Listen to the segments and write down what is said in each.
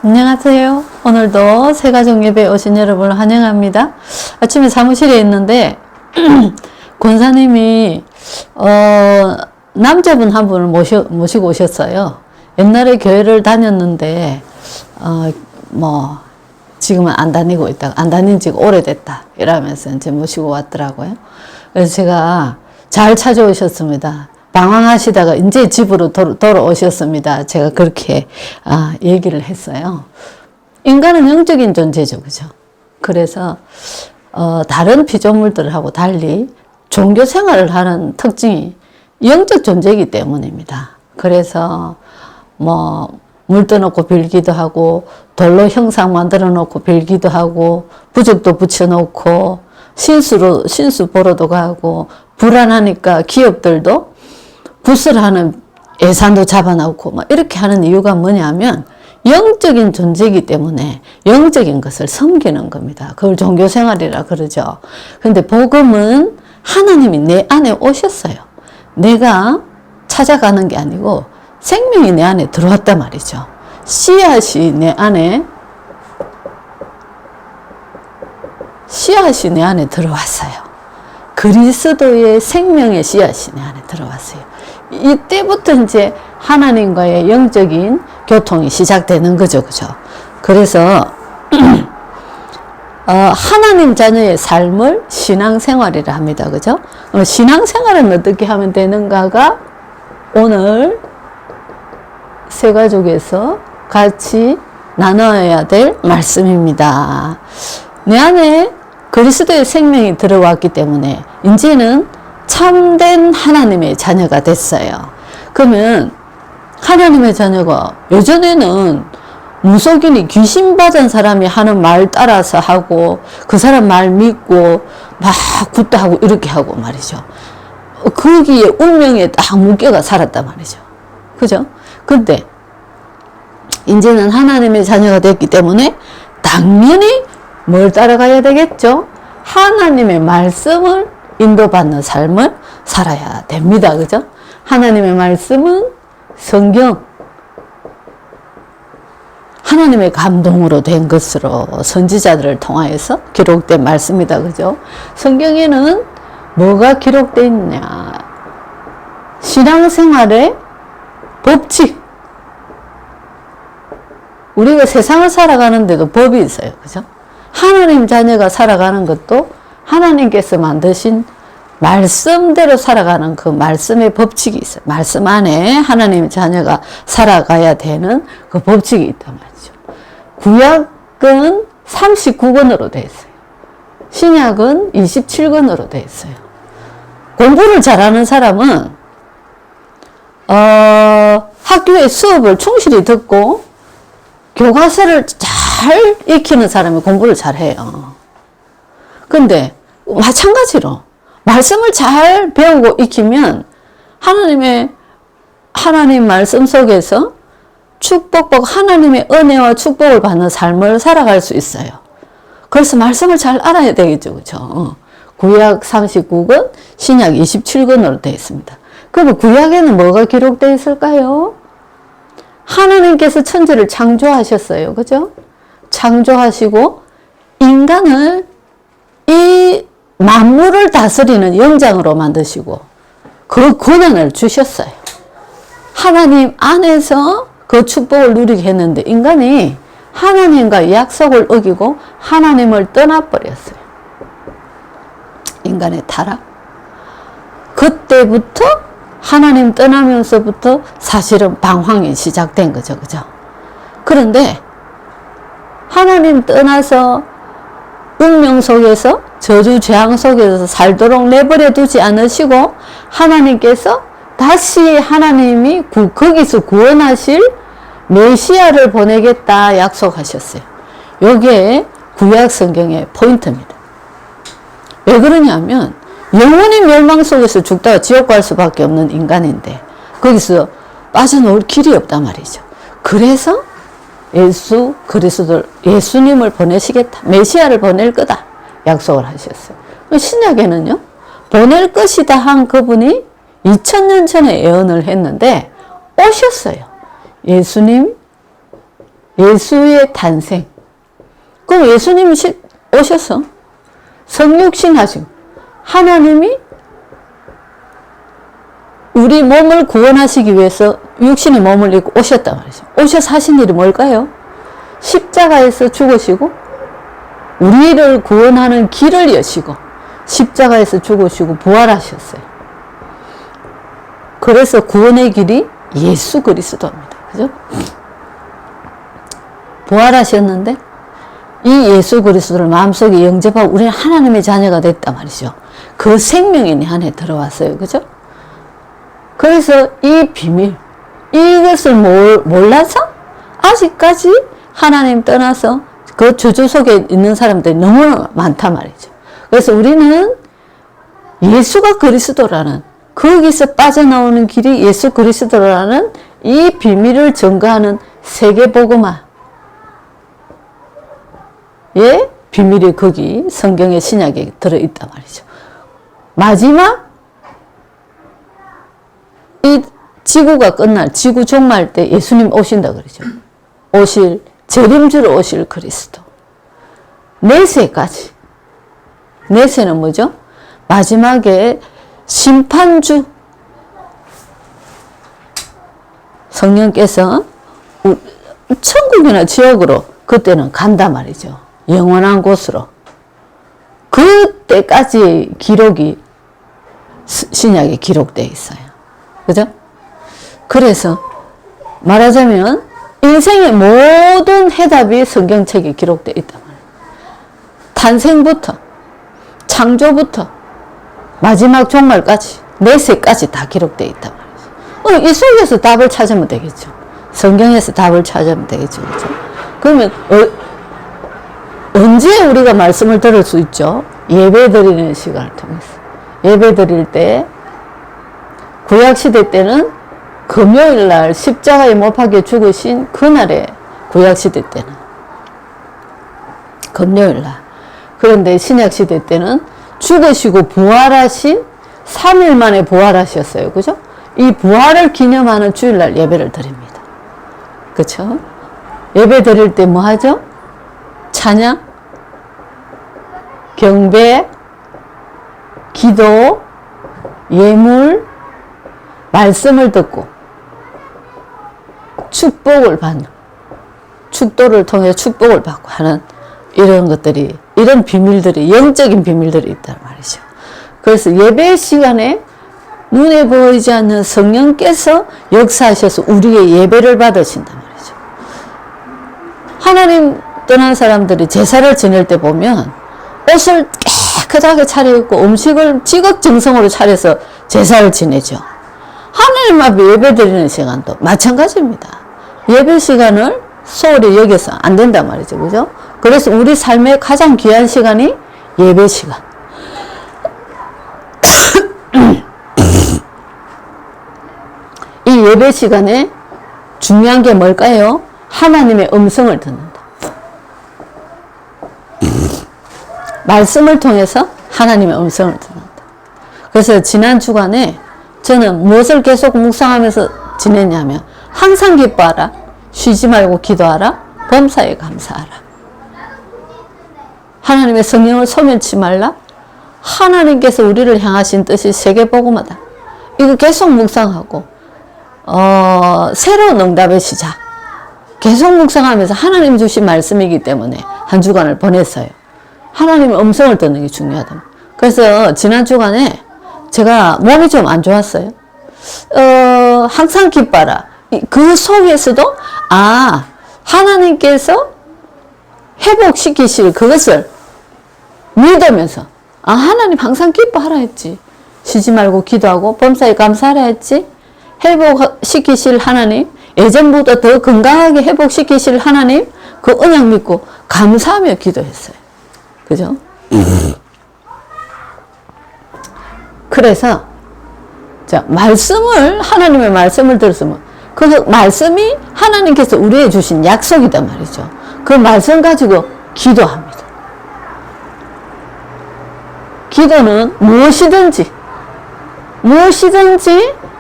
안녕하세요. 오늘도 새가족 예배에 오신 여러분을 환영합니다. 아침에 사무실에 있는데 권사님이 남자분 한 분을 모시고 오셨어요. 옛날에 교회를 다녔는데 지금은 안 다니고 있다가 안 다닌 지가 오래됐다 이러면서 이제 모시고 왔더라고요. 그래서 제가 잘 찾아오셨습니다. 방황하시다가 이제 집으로 돌아오셨습니다. 제가 그렇게 얘기를 했어요. 인간은 영적인 존재죠, 그죠? 그래서 다른 피조물들하고 달리 종교 생활을 하는 특징이 영적 존재이기 때문입니다. 그래서 물 떠놓고 빌기도 하고 돌로 형상 만들어 놓고 빌기도 하고 부적도 붙여놓고 신수 보러도 가고 불안하니까 기업들도 굿을 하는 예산도 잡아놓고 이렇게 하는 이유가 뭐냐면 영적인 존재이기 때문에 영적인 것을 섬기는 겁니다. 그걸 종교생활이라 그러죠. 근데 복음은 하나님이 내 안에 오셨어요. 내가 찾아가는 게 아니고 생명이 내 안에 들어왔단 말이죠. 씨앗이 내 안에 들어왔어요. 그리스도의 생명의 씨앗이 내 안에 들어왔어요. 이때부터 이제 하나님과의 영적인 교통이 시작되는 거죠. 그죠? 그래서 하나님 자녀의 삶을 신앙생활이라 합니다. 그죠? 신앙생활은 어떻게 하면 되는가가 오늘 새가족에서 같이 나눠야 될 말씀입니다. 내 안에 그리스도의 생명이 들어왔기 때문에 이제는 참된 하나님의 자녀가 됐어요. 그러면 하나님의 자녀가 예전에는 무속인이 귀신 받은 사람이 하는 말 따라서 하고 그 사람 말 믿고 막 굿도 하고 이렇게 하고 말이죠. 거기에 운명에 딱 묶여가 살았단 말이죠. 그죠? 근데 이제는 하나님의 자녀가 됐기 때문에 당연히 뭘 따라가야 되겠죠? 하나님의 말씀을 인도받는 삶을 살아야 됩니다. 그죠? 하나님의 말씀은 성경, 하나님의 감동으로 된 것으로 선지자들을 통하여서 기록된 말씀이다. 그죠? 성경에는 뭐가 기록되어 있냐? 신앙생활의 법칙. 우리가 세상을 살아가는데도 법이 있어요. 그죠? 하나님 자녀가 살아가는 것도 하나님께서 만드신 말씀대로 살아가는 그 말씀의 법칙이 있어요. 말씀 안에 하나님 자녀가 살아가야 되는 그 법칙이 있단 말이죠. 구약은 39권으로 되어 있어요. 신약은 27권으로 되어 있어요. 공부를 잘하는 사람은 학교의 수업을 충실히 듣고 교과서를 잘 익히는 사람이 공부를 잘해요. 근데 마찬가지로 말씀을 잘 배우고 익히면 하나님 말씀 속에서 하나님의 은혜와 축복을 받는 삶을 살아갈 수 있어요. 그래서 말씀을 잘 알아야 되겠죠. 그죠? 구약 39권, 신약 27권으로 되어 있습니다. 그럼 구약에는 뭐가 기록되어 있을까요? 하나님께서 천지를 창조하셨어요. 그죠? 창조하시고 인간을 이 만물을 다스리는 영장으로 만드시고 그 권한을 주셨어요. 하나님 안에서 그 축복을 누리게 했는데 인간이 하나님과 약속을 어기고 하나님을 떠나버렸어요. 인간의 타락. 그때부터 하나님 떠나면서부터 사실은 방황이 시작된 거죠. 그죠? 그런데 하나님 떠나서 운명 속에서 저주 재앙 속에서 살도록 내버려 두지 않으시고 하나님께서 다시 하나님이 거기서 구원하실 메시아를 보내겠다 약속하셨어요. 이게 구약 성경의 포인트입니다. 왜 그러냐면 영원히 멸망 속에서 죽다가 지옥 갈 수밖에 없는 인간인데 거기서 빠져나올 길이 없단 말이죠. 그래서 예수님을 보내시겠다. 메시아를 보낼 거다. 약속을 하셨어요. 신약에는요. 보낼 것이다 한 그분이 2000년 전에 예언을 했는데 오셨어요. 예수님 예수의 탄생. 그럼 예수님이 오셔서 성육신 하시고 하나님이 우리 몸을 구원하시기 위해서 육신의 몸을 입고 오셨단 말이죠. 오셔서 하신 일이 뭘까요? 십자가에서 죽으시고 우리를 구원하는 길을 여시고 십자가에서 죽으시고 부활하셨어요. 그래서 구원의 길이 예수 그리스도입니다. 그죠? 부활하셨는데 이 예수 그리스도를 마음속에 영접하고 우리는 하나님의 자녀가 됐단 말이죠. 그 생명이 내 안에 들어왔어요. 그죠? 그래서 이 비밀, 이것을 몰라서 아직까지 하나님 떠나서 그 저주 속에 있는 사람들이 너무 많단 말이죠. 그래서 우리는 예수가 그리스도라는, 거기서 빠져나오는 길이 예수 그리스도라는 이 비밀을 전가하는 세계복음화 예? 비밀이 거기 성경의 신약에 들어있단 말이죠. 마지막 이 지구가 끝날, 지구 종말 때 예수님 오신다 그러죠. 오실, 재림주로 오실 그리스도. 내세까지. 내세는 뭐죠? 마지막에 심판주. 성령께서 천국이나 지옥으로 그때는 간단 말이죠. 영원한 곳으로. 그때까지 기록이 신약에 기록되어 있어요. 그죠? 그래서 말하자면 인생의 모든 해답이 성경책에 기록되어 있단 말이에요. 탄생부터 창조부터 마지막 종말까지 내세까지 다 기록되어 있단 말이죠. 이 속에서 답을 찾으면 되겠죠. 성경에서 답을 찾으면 되겠죠. 그렇죠? 그러면 언제 우리가 말씀을 들을 수 있죠? 예배 드리는 시간을 통해서. 예배 드릴 때 구약시대 때는 금요일날 십자가에 못 박혀 죽으신 그날에 구약시대 때는 금요일날. 그런데 신약시대 때는 죽으시고 부활하신 3일 만에 부활하셨어요. 그죠? 이 부활을 기념하는 주일날 예배를 드립니다. 그쵸? 예배 드릴 때 뭐 하죠? 찬양, 경배, 기도, 예물, 말씀을 듣고 축복을 받는, 축도를 통해 축복을 받고 하는 이런 것들이, 이런 비밀들이, 영적인 비밀들이 있단 말이죠. 그래서 예배 시간에 눈에 보이지 않는 성령께서 역사하셔서 우리의 예배를 받으신단 말이죠. 하나님 떠난 사람들이 제사를 지낼 때 보면 옷을 깨끗하게 차려입고 음식을 지극정성으로 차려서 제사를 지내죠. 하나님 앞에 예배 드리는 시간도 마찬가지입니다. 예배 시간을 소홀히 여겨서 안 된단 말이죠. 그죠? 그래서 우리 삶의 가장 귀한 시간이 예배 시간. 이 예배 시간에 중요한 게 뭘까요? 하나님의 음성을 듣는다. 말씀을 통해서 하나님의 음성을 듣는다. 그래서 지난 주간에 저는 무엇을 계속 묵상하면서 지냈냐면 항상 기뻐하라, 쉬지 말고 기도하라, 범사에 감사하라. 하나님의 성령을 소멸치 말라. 하나님께서 우리를 향하신 뜻이 세계복음화다. 이거 계속 묵상하고 새로운 응답의 시작. 계속 묵상하면서 하나님 주신 말씀이기 때문에 한 주간을 보냈어요. 하나님의 음성을 듣는 게 중요하다. 그래서 지난 주간에 제가 몸이 좀 안 좋았어요. 항상 기뻐라. 그 속에서도 하나님께서 회복시키실 그것을 믿으면서 하나님 항상 기뻐하라 했지. 쉬지 말고 기도하고 범사에 감사하라 했지. 회복시키실 하나님, 예전보다 더 건강하게 회복시키실 하나님, 그 언약 믿고 감사하며 기도했어요. 그죠? 그래서 자, 하나님의 말씀을 들었으면 그 말씀이 하나님께서 우리에게 주신 약속이단 말이죠. 그 말씀 가지고 기도합니다. 기도는 무엇이든지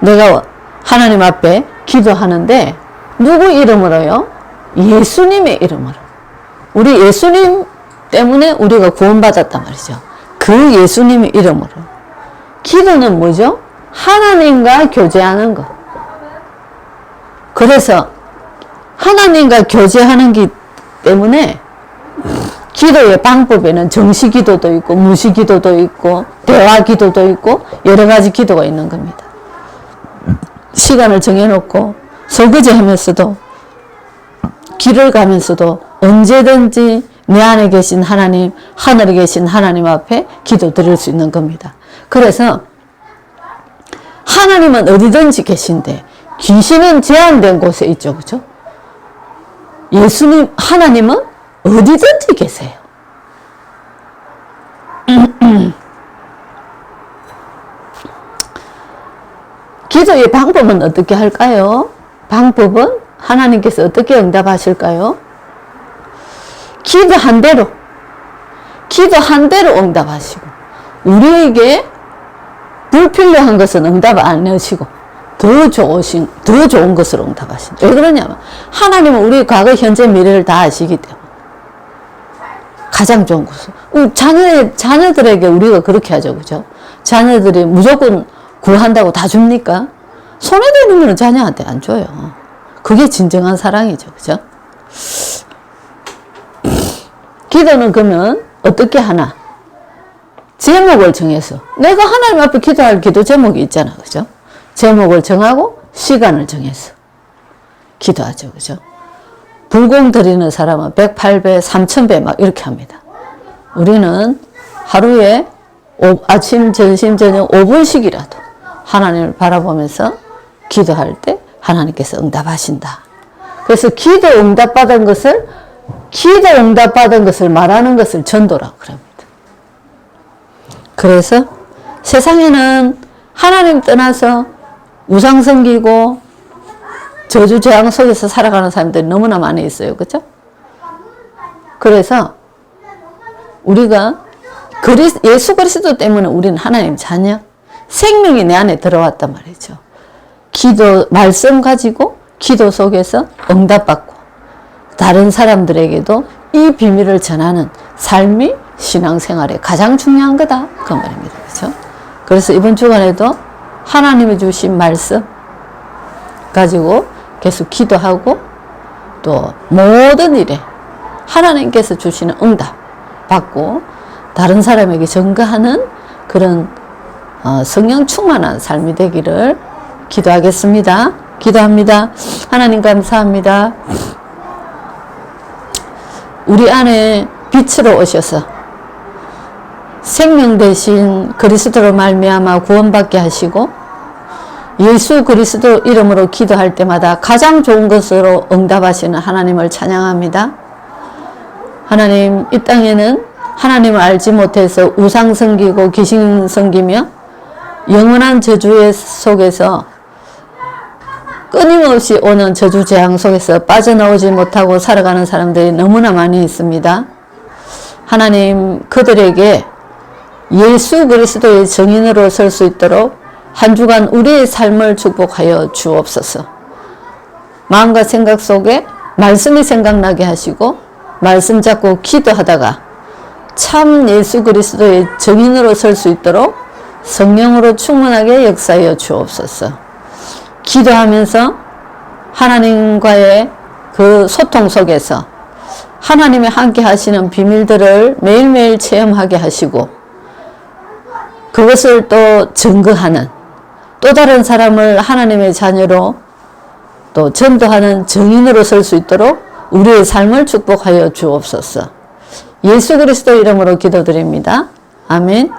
내가 하나님 앞에 기도하는데 누구 이름으로요? 예수님의 이름으로. 우리 예수님 때문에 우리가 구원받았단 말이죠. 그 예수님의 이름으로. 기도는 뭐죠? 하나님과 교제하는 것. 그래서 하나님과 교제하는 기 때문에 기도의 방법에는 정시 기도도 있고 무시 기도도 있고 대화 기도도 있고 여러 가지 기도가 있는 겁니다. 시간을 정해놓고 설거지 하면서도 길을 가면서도 언제든지 내 안에 계신 하나님, 하늘에 계신 하나님 앞에 기도 드릴 수 있는 겁니다. 그래서 하나님은 어디든지 계신데 귀신은 제한된 곳에 있죠. 그죠? 예수님, 하나님은 어디든지 계세요. 기도의 방법은 어떻게 할까요? 방법은 하나님께서 어떻게 응답하실까요? 기도한 대로 응답하시고, 우리에게 불필요한 것은 응답 안 하시고, 더 좋은 것으로 응답하신다. 왜 그러냐면, 하나님은 우리 과거, 현재, 미래를 다 아시기 때문에. 가장 좋은 것을. 자녀들에게 우리가 그렇게 하죠. 그죠? 자녀들이 무조건 구한다고 다 줍니까? 손에 드는 거는 자녀한테 안 줘요. 그게 진정한 사랑이죠. 그죠? 기도는 그러면 어떻게 하나? 제목을 정해서. 내가 하나님 앞에 기도할 기도 제목이 있잖아. 그죠? 제목을 정하고 시간을 정해서 기도하죠. 그죠? 불공 드리는 사람은 108배, 3000배 막 이렇게 합니다. 우리는 하루에 아침, 점심, 저녁 5분씩이라도 하나님을 바라보면서 기도할 때 하나님께서 응답하신다. 그래서 기도 응답받은 것을 말하는 것을 전도라고 그럽니다. 그래서 세상에는 하나님 떠나서 우상 섬기고 저주 재앙 속에서 살아가는 사람들이 너무나 많이 있어요. 그렇죠? 그래서 우리가 예수 그리스도 때문에 우리는 하나님 자녀, 생명이 내 안에 들어왔단 말이죠. 말씀 가지고 기도 속에서 응답받고 다른 사람들에게도 이 비밀을 전하는 삶이 신앙생활에 가장 중요한 거다. 그 말입니다. 그렇죠? 그래서 이번 주간에도 하나님이 주신 말씀 가지고 계속 기도하고 또 모든 일에 하나님께서 주시는 응답 받고 다른 사람에게 전가하는 그런 성령 충만한 삶이 되기를 기도하겠습니다. 기도합니다. 하나님 감사합니다. 우리 안에 빛으로 오셔서 생명 대신 그리스도로 말미암아 구원받게 하시고 예수 그리스도 이름으로 기도할 때마다 가장 좋은 것으로 응답하시는 하나님을 찬양합니다. 하나님, 이 땅에는 하나님을 알지 못해서 우상 섬기고 귀신 섬기며 영원한 저주 속에서 끊임없이 오는 저주 재앙 속에서 빠져나오지 못하고 살아가는 사람들이 너무나 많이 있습니다. 하나님, 그들에게 예수 그리스도의 증인으로 설 수 있도록 한 주간 우리의 삶을 축복하여 주옵소서. 마음과 생각 속에 말씀이 생각나게 하시고 말씀 잡고 기도하다가 참 예수 그리스도의 증인으로 설 수 있도록 성령으로 충만하게 역사하여 주옵소서. 기도하면서 하나님과의 그 소통 속에서 하나님이 함께 하시는 비밀들을 매일매일 체험하게 하시고 그것을 또 증거하는 또 다른 사람을 하나님의 자녀로 또 전도하는 증인으로 설 수 있도록 우리의 삶을 축복하여 주옵소서. 예수 그리스도 이름으로 기도드립니다. 아멘.